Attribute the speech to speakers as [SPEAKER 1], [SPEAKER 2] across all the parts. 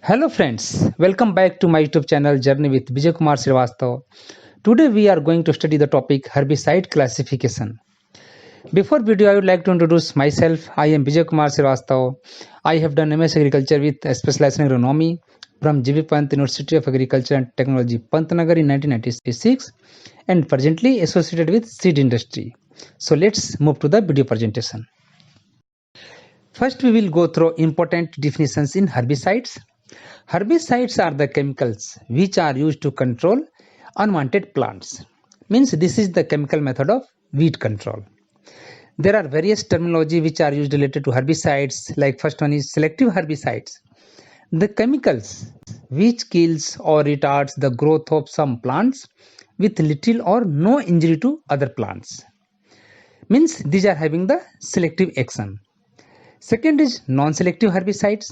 [SPEAKER 1] Hello friends, welcome back to my YouTube channel Journey with Vijay Kumar Srivastav. Today we are going to study the topic herbicide classification. Before video I would like to introduce myself. I am Vijay Kumar Srivastav. I have done MS Agriculture with a specialization in agronomy from GB Pant University of Agriculture and Technology Pantnagar in 1996 and presently associated with seed industry. So let's move to the video presentation. First we will go through important definitions in herbicides. Herbicides are the chemicals which are used to control unwanted plants. Means this is the chemical method of weed control. There are various terminology which are used related to herbicides. Like first one is selective herbicides. The chemicals which kills or retards the growth of some plants with little or no injury to other plants. Means these are having the selective action. Second is non-selective herbicides.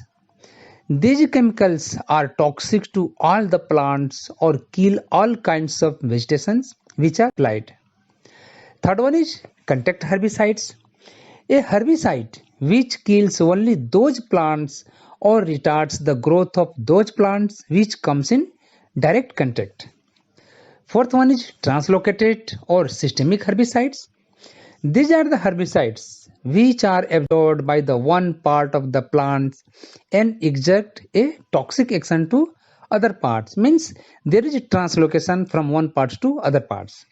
[SPEAKER 1] These chemicals are toxic to all the plants or kill all kinds of vegetations which are applied. Third one is contact herbicides. A herbicide which kills only those plants or retards the growth of those plants which comes in direct contact. Fourth one is translocated or systemic herbicides. These are the herbicides which are absorbed by the one part of the plants and exert a toxic action to other parts. Means there is a translocation from one part to other parts.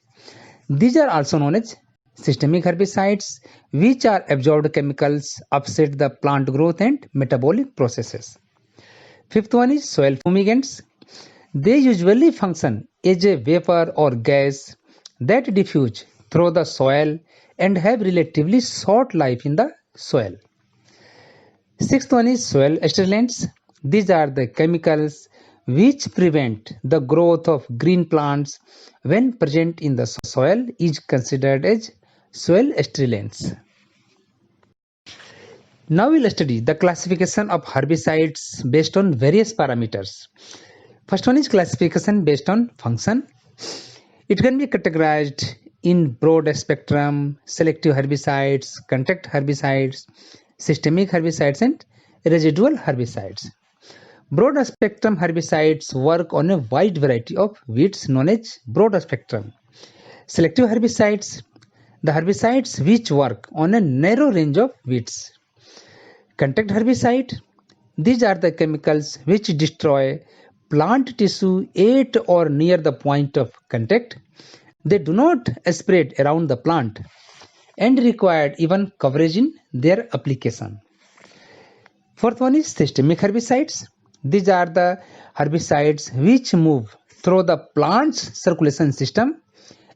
[SPEAKER 1] These are also known as systemic herbicides which are absorbed chemicals upset the plant growth and metabolic processes. Fifth one is soil fumigants. They usually function as a vapor or gas that diffuse through the soil and have relatively short life in the soil. Sixth one is soil stimulants. These are the chemicals which prevent the growth of green plants when present in the soil is considered as soil stimulants. Now we will study the classification of herbicides based on various parameters. First one is classification based on function. It can be categorized in broad spectrum, selective herbicides, contact herbicides, systemic herbicides and residual herbicides. Broad spectrum herbicides work on a wide variety of weeds known as broad spectrum. Selective herbicides, the herbicides which work on a narrow range of weeds. Contact herbicide, these are the chemicals which destroy plant tissue at or near the point of contact. They do not spread around the plant and require even coverage in their application. Fourth one is systemic herbicides. These are the herbicides which move through the plant's circulation system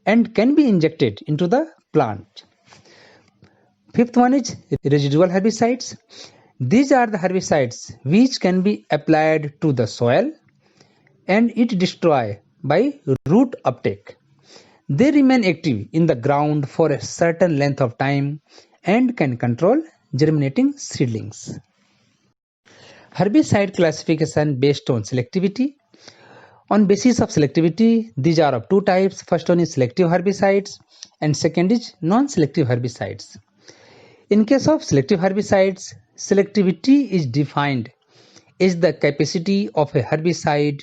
[SPEAKER 1] and can be injected into the plant. Fifth one is residual herbicides. These are the herbicides which can be applied to the soil and it destroy by root uptake. They remain active in the ground for a certain length of time and can control germinating seedlings. Herbicide classification based on selectivity. On basis of selectivity, these are of two types. First one is selective herbicides and second is non-selective herbicides. In case of selective herbicides, selectivity is defined as the capacity of a herbicide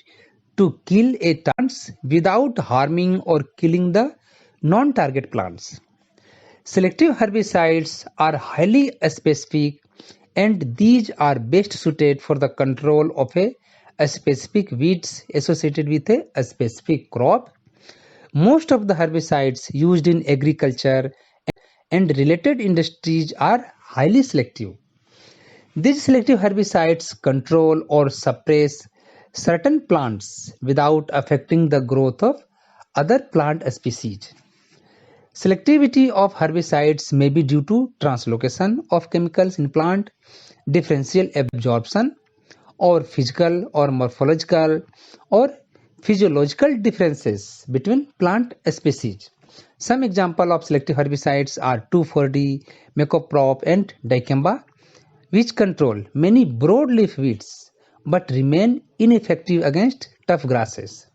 [SPEAKER 1] to kill a plants without harming or killing the non-target plants. Selective herbicides are highly specific and these are best suited for the control of a specific weeds associated with a specific crop. Most of the herbicides used in agriculture and related industries are highly selective. These selective herbicides control or suppress certain plants without affecting the growth of other plant species. Selectivity of herbicides may be due to translocation of chemicals in plant, differential absorption, or physical or morphological or physiological differences between plant species. Some examples of selective herbicides are 2,4-D, Mecoprop and Dicamba, which control many broadleaf weeds but remain ineffective against tough grasses.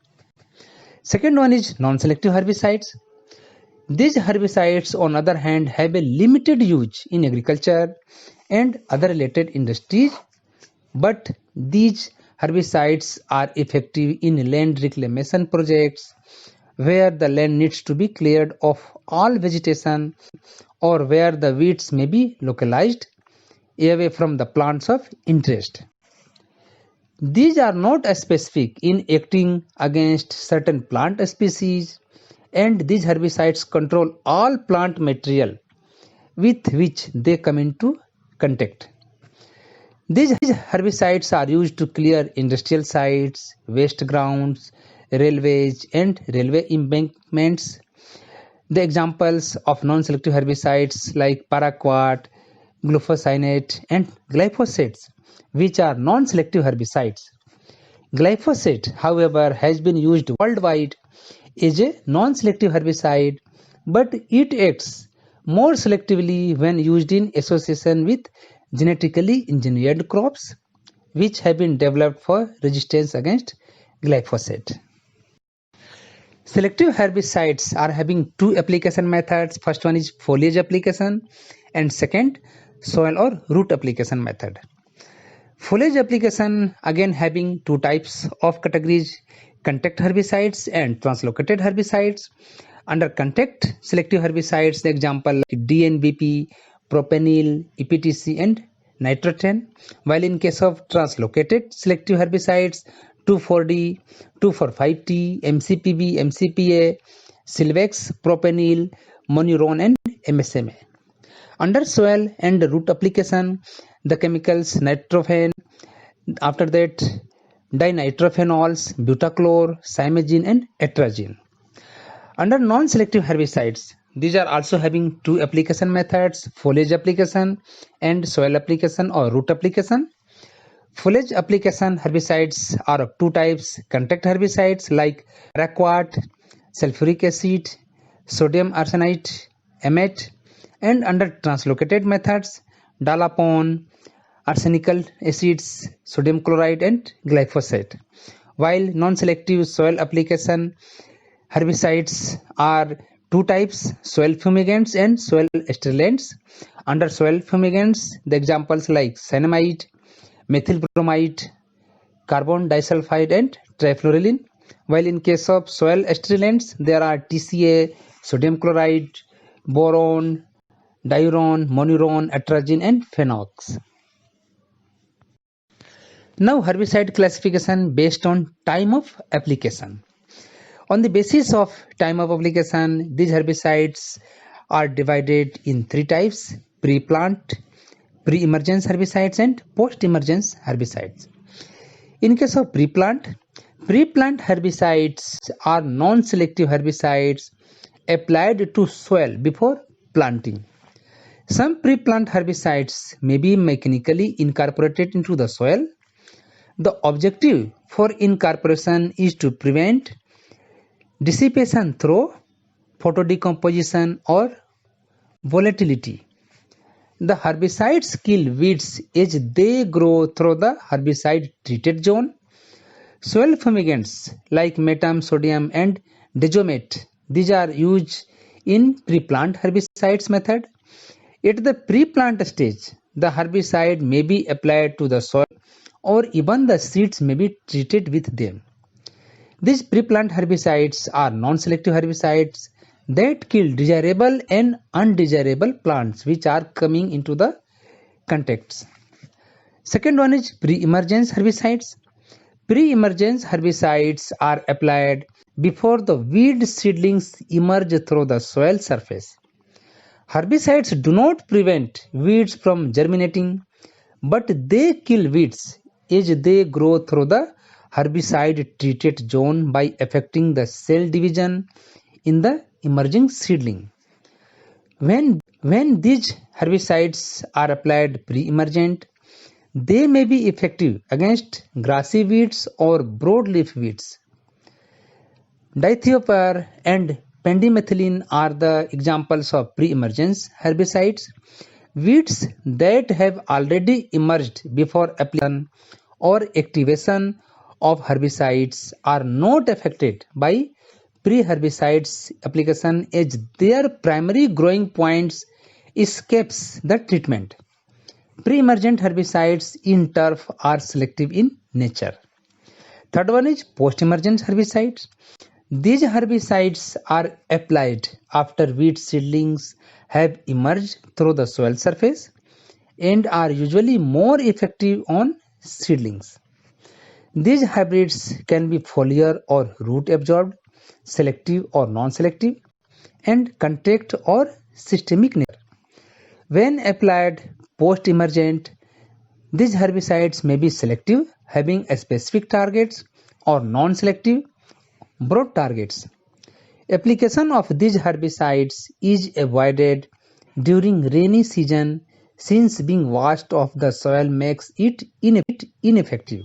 [SPEAKER 1] Second one is non-selective herbicides. These herbicides on other hand have a limited use in agriculture and other related industries, but these herbicides are effective in land reclamation projects where the land needs to be cleared of all vegetation or where the weeds may be localized away from the plants of interest. These are not specific in acting against certain plant species, and these herbicides control all plant material with which they come into contact. These herbicides are used to clear industrial sites, waste grounds, railways, and railway embankments. The examples of non-selective herbicides like paraquat, glufosinate, and glyphosate, which are non-selective herbicides. Glyphosate, however, has been used worldwide as a non-selective herbicide, but it acts more selectively when used in association with genetically engineered crops, which have been developed for resistance against glyphosate. Selective herbicides are having two application methods. First one is foliage application and second soil or root application method. Foliage application again having two types of categories: contact herbicides and translocated herbicides. Under contact selective herbicides, the example like DNBP, propanil, EPTC and nitroten, while in case of translocated selective herbicides 2,4-D, 2,4,5-T, MCPB, MCPA, Silvex, propanil, Monuron and MSMA. Under soil and root application, the chemicals nitrofen, after that dinitropanols, butachlor, simazine and atrazine. Under non-selective herbicides, these are also having two application methods: foliage application and soil application or root application. Foliage application herbicides are of two types: contact herbicides like paraquat, sulfuric acid, sodium arsenite, amate, and under translocated methods, dalapon, arsenical acids, sodium chloride and glyphosate. While non-selective soil application herbicides are two types: soil fumigants and soil sterilants. Under soil fumigants, the examples like cyanamide, methyl bromide, carbon disulfide and trifluorelin. While in case of soil sterilants, there are TCA, sodium chloride, boron, diuron, monuron, atrazine and phenox. Now herbicide classification based on time of application. On the basis of time of application, these herbicides are divided in three types: pre-plant, pre-emergence herbicides and post-emergence herbicides. In case of pre-plant herbicides are non-selective herbicides applied to soil before planting. Some pre-plant herbicides may be mechanically incorporated into the soil. The objective for incorporation is to prevent dissipation through photodecomposition or volatility. The herbicides kill weeds as they grow through the herbicide treated zone. Soil fumigants like metam, sodium and dejomate, these are used in pre-plant herbicides method. At the pre-plant stage, the herbicide may be applied to the soil or even the seeds may be treated with them. These pre-plant herbicides are non-selective herbicides that kill desirable and undesirable plants which are coming into the contacts. Second one is pre-emergence herbicides. Pre-emergence herbicides are applied before the weed seedlings emerge through the soil surface. Herbicides do not prevent weeds from germinating, but they kill weeds as they grow through the herbicide treated zone by affecting the cell division in the emerging seedling. When these herbicides are applied pre-emergent, they may be effective against grassy weeds or broadleaf weeds. Dithiopyr and pendimethalin are the examples of pre-emergence herbicides. Weeds that have already emerged before application or activation of herbicides are not affected by pre-herbicides application as their primary growing points escapes the treatment. Pre-emergent herbicides in turf are selective in nature. Third one is post-emergent herbicides. These herbicides are applied after wheat seedlings have emerged through the soil surface and are usually more effective on seedlings. These hybrids can be foliar or root absorbed, selective or non-selective, and contact or systemic nature. When applied post-emergent, these herbicides may be selective, having a specific targets, or non-selective, broad targets. Application of these herbicides is avoided during rainy season since being washed off the soil makes it ineffective.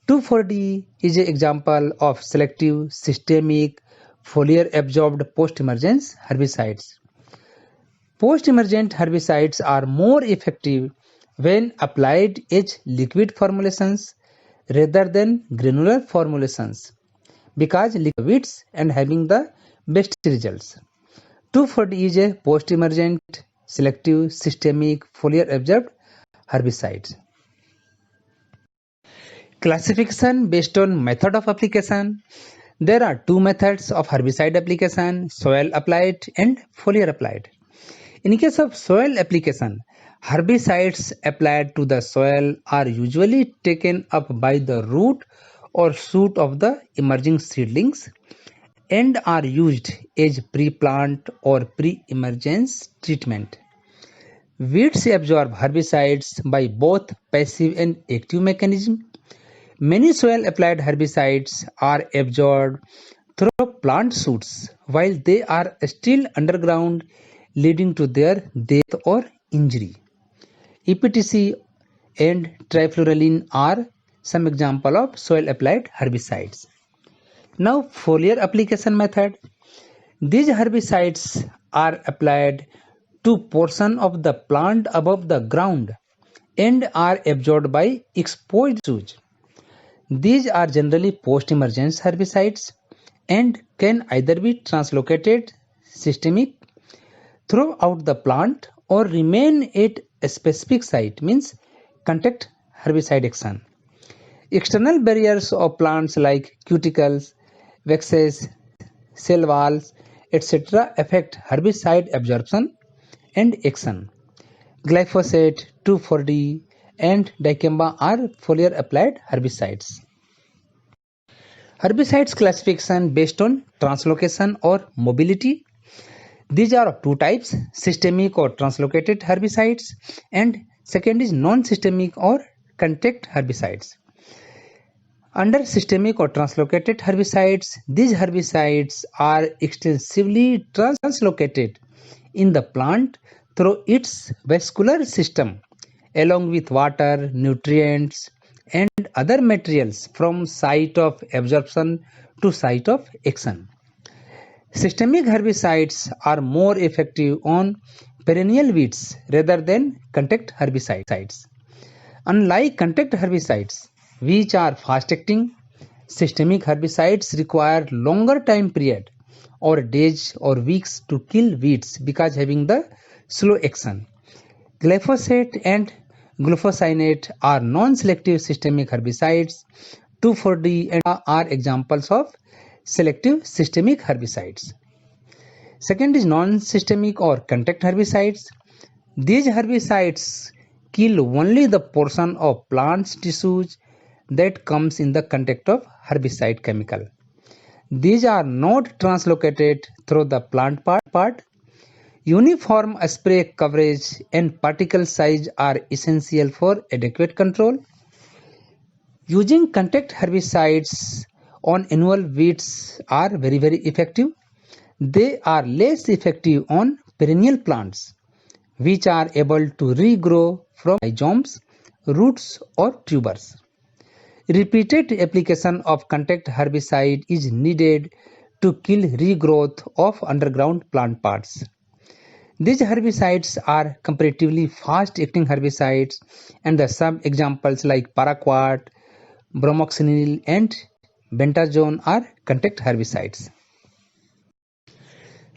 [SPEAKER 1] 2,4-D is an example of selective, systemic, foliar absorbed post-emergence herbicides. Post-emergent herbicides are more effective when applied as liquid formulations rather than granular formulations because liquids and having the best results. 2,4-D is a post-emergent, selective, systemic, foliar absorbed herbicides. Classification based on method of application. There are two methods of herbicide application: soil applied and foliar applied. In case of soil application, herbicides applied to the soil are usually taken up by the root or shoot of the emerging seedlings and are used as pre-plant or pre-emergence treatment. Weeds absorb herbicides by both passive and active mechanism. Many soil applied herbicides are absorbed through plant shoots while they are still underground, leading to their death or injury. EPTC and trifluralin are some example of soil applied herbicides. Now foliar application method. These herbicides are applied to portion of the plant above the ground and are absorbed by exposed shoots. These are generally post-emergence herbicides and can either be translocated systemic throughout the plant or remain at a specific site, means contact herbicide action. External barriers of plants like cuticles, waxes, cell walls, etc. affect herbicide absorption and action. Glyphosate, 2,4-D and dicamba are foliar applied herbicides. Herbicides classification based on translocation or mobility. These are of two types: systemic or translocated herbicides, and second is non-systemic or contact herbicides. Under systemic or translocated herbicides, these herbicides are extensively translocated in the plant through its vascular system along with water, nutrients and other materials from site of absorption to site of action. Systemic herbicides are more effective on perennial weeds rather than contact herbicides. Unlike contact herbicides, which are fast acting, systemic herbicides require longer time period or days or weeks to kill weeds because having the slow action. Glyphosate and glufosinate are non-selective systemic herbicides. 2,4-D and are examples of selective systemic herbicides. Second is non-systemic or contact herbicides. These herbicides kill only the portion of plant tissues that comes in the contact of herbicide chemical. These are not translocated through the plant part. Uniform spray coverage and particle size are essential for adequate control. Using contact herbicides on annual weeds are very effective. They are less effective on perennial plants, which are able to regrow from rhizomes, roots or tubers. Repeated application of contact herbicide is needed to kill regrowth of underground plant parts. These herbicides are comparatively fast-acting herbicides, and the some examples like paraquat, bromoxynil and bentazone are contact herbicides.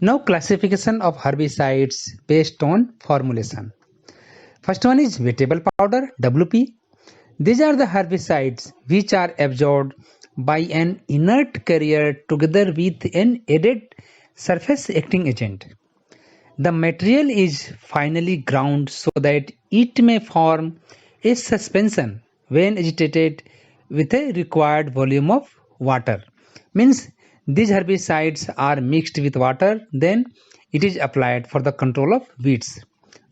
[SPEAKER 1] Now classification of herbicides based on formulation. First one is wettable powder, WP. These are the herbicides which are absorbed by an inert carrier together with an added surface acting agent. The material is finally ground so that it may form a suspension when agitated with a required volume of water. Means these herbicides are mixed with water, then it is applied for the control of weeds.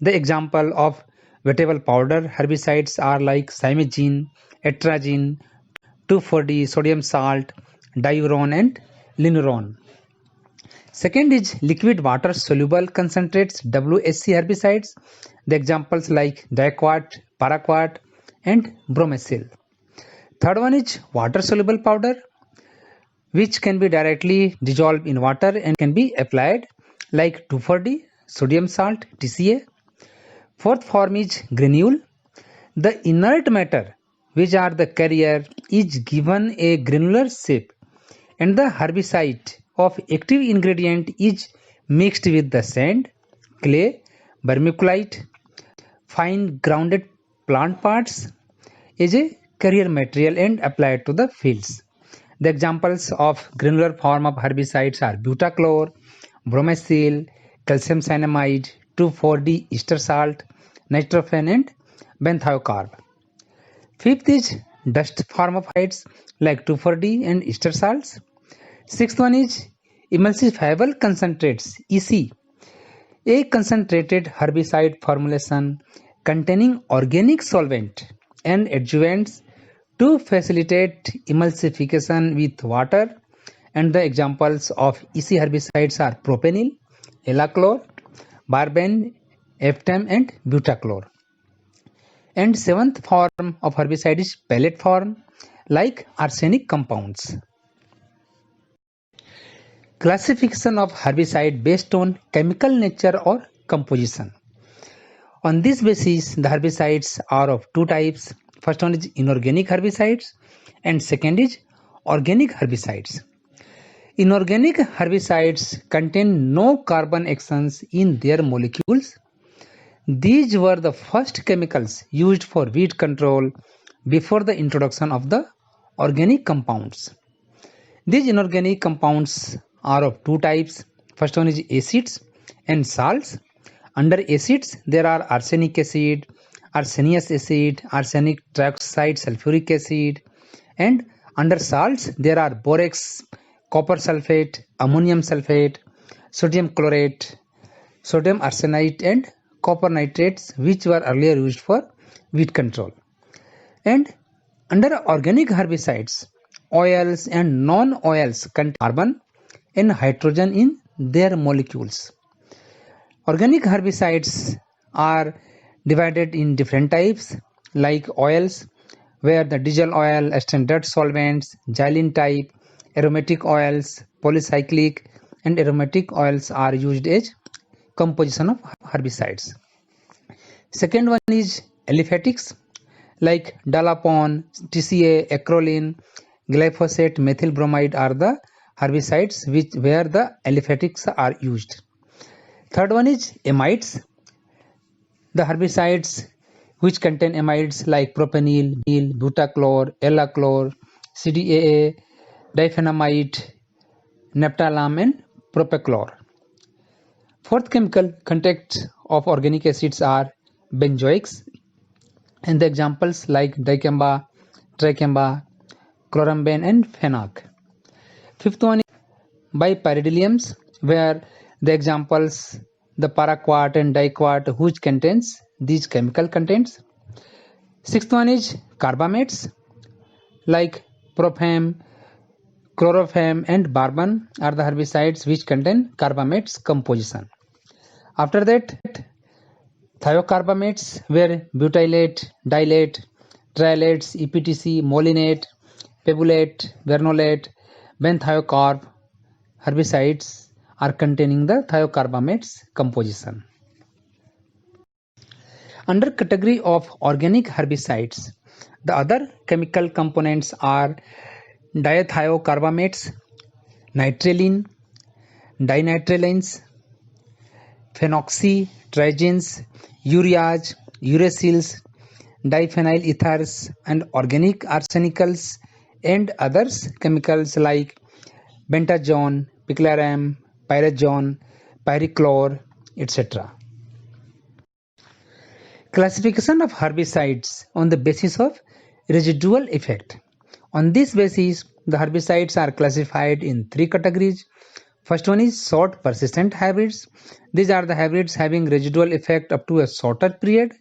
[SPEAKER 1] The example of wettable powder herbicides are like simazine, atrazine, 2,4-D, sodium salt, diuron and linuron. Second is liquid water soluble concentrates WSC herbicides. The examples like diquat, paraquat and bromacil. Third one is water soluble powder which can be directly dissolved in water and can be applied like 2,4-D, sodium salt, TCA. Fourth form is granule. The inert matter which are the carrier is given a granular shape and the herbicide of active ingredient is mixed with the sand, clay, vermiculite, fine grounded plant parts as a carrier material and applied to the fields. The examples of granular form of herbicides are butachlor, bromacil, calcium cyanamide, 2,4-D ester salt, nitrofen and benthoicarb. Fifth is dust form of herbicides like 2,4-D and ester salts. Sixth one is emulsifiable concentrates EC, a concentrated herbicide formulation containing organic solvent and adjuvants to facilitate emulsification with water, and the examples of EC herbicides are propanil, elachlor, barbane, Eftam and butachlor. And seventh form of herbicide is pellet form like arsenic compounds. Classification of herbicide based on chemical nature or composition. On this basis, the herbicides are of two types. First one is inorganic herbicides and second is organic herbicides. Inorganic herbicides contain no carbon actions in their molecules. These were the first chemicals used for weed control before the introduction of the organic compounds. These inorganic compounds are of two types. First one is acids and salts. Under acids, there are arsenic acid, arsenious acid, arsenic trioxide, sulfuric acid, and under salts, there are borax, copper sulfate, ammonium sulfate, sodium chlorate, sodium arsenite, and copper nitrates, which were earlier used for weed control. And under organic herbicides, oils and non-oils contain carbon and hydrogen in their molecules. Organic herbicides are divided in different types like oils, where the diesel oil, standard solvents, xylene type, aromatic oils, polycyclic and aromatic oils are used as composition of herbicides. Second one is aliphatics like dalapon, TCA, acrolein, glyphosate, methyl bromide are the herbicides where the aliphatics are used. Third one is amides. The herbicides which contain amides like propanil, butachlor, elachlor, CDAA, diphenamide, naphthalene and propachlor. Fourth chemical contact of organic acids are benzoics, and the examples like dicamba, tricamba, chlorambane and phenac. Fifth one is bipyridiniums, where the examples the paraquat and diquat which contains these chemical contents. Sixth one is carbamates like profam, chloropham and barbon are the herbicides which contain carbamates composition. After that, thiocarbamates where butylate, dilate, trialates, EPTC, molinate, pebulate, vernolate, benthiocarbamate herbicides are containing the thiocarbamates composition. Under category of organic herbicides, the other chemical components are diethiocarbamates, nitrilene, dinitrylines, phenoxy, trigenes, ureas, uracils, diphenyl ethers and organic arsenicals and others chemicals like bentazone, picloram, pyrazone, pyrachlor, etc. Classification of herbicides on the basis of residual effect. On this basis, the herbicides are classified in three categories. First one is short persistent hybrids. These are the hybrids having residual effect up to a shorter period.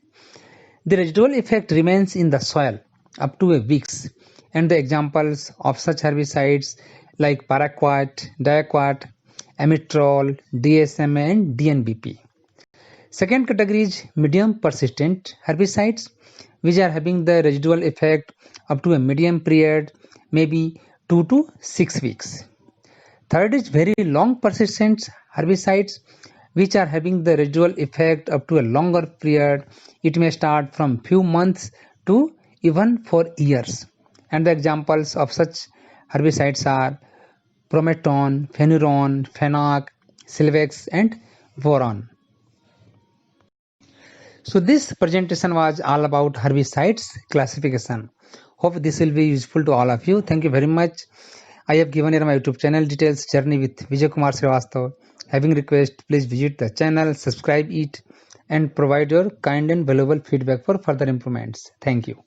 [SPEAKER 1] The residual effect remains in the soil up to a weeks, and the examples of such herbicides like paraquat, diaquat, amitrol, DSMA and DNBP. Second category is medium persistent herbicides, which are having the residual effect up to a medium period, maybe 2 to 6 weeks. Third is very long persistent herbicides, which are having the residual effect up to a longer period. It may start from few months to even for years. And the examples of such herbicides are prometon, phenuron, phenoc, silvex and boron. So this presentation was all about herbicides classification. Hope this will be useful to all of you. Thank you very much. I have given here my YouTube channel details, Journey with Vijay Kumar Srivastav. Having request, please visit the channel, subscribe it and provide your kind and valuable feedback for further improvements. Thank you.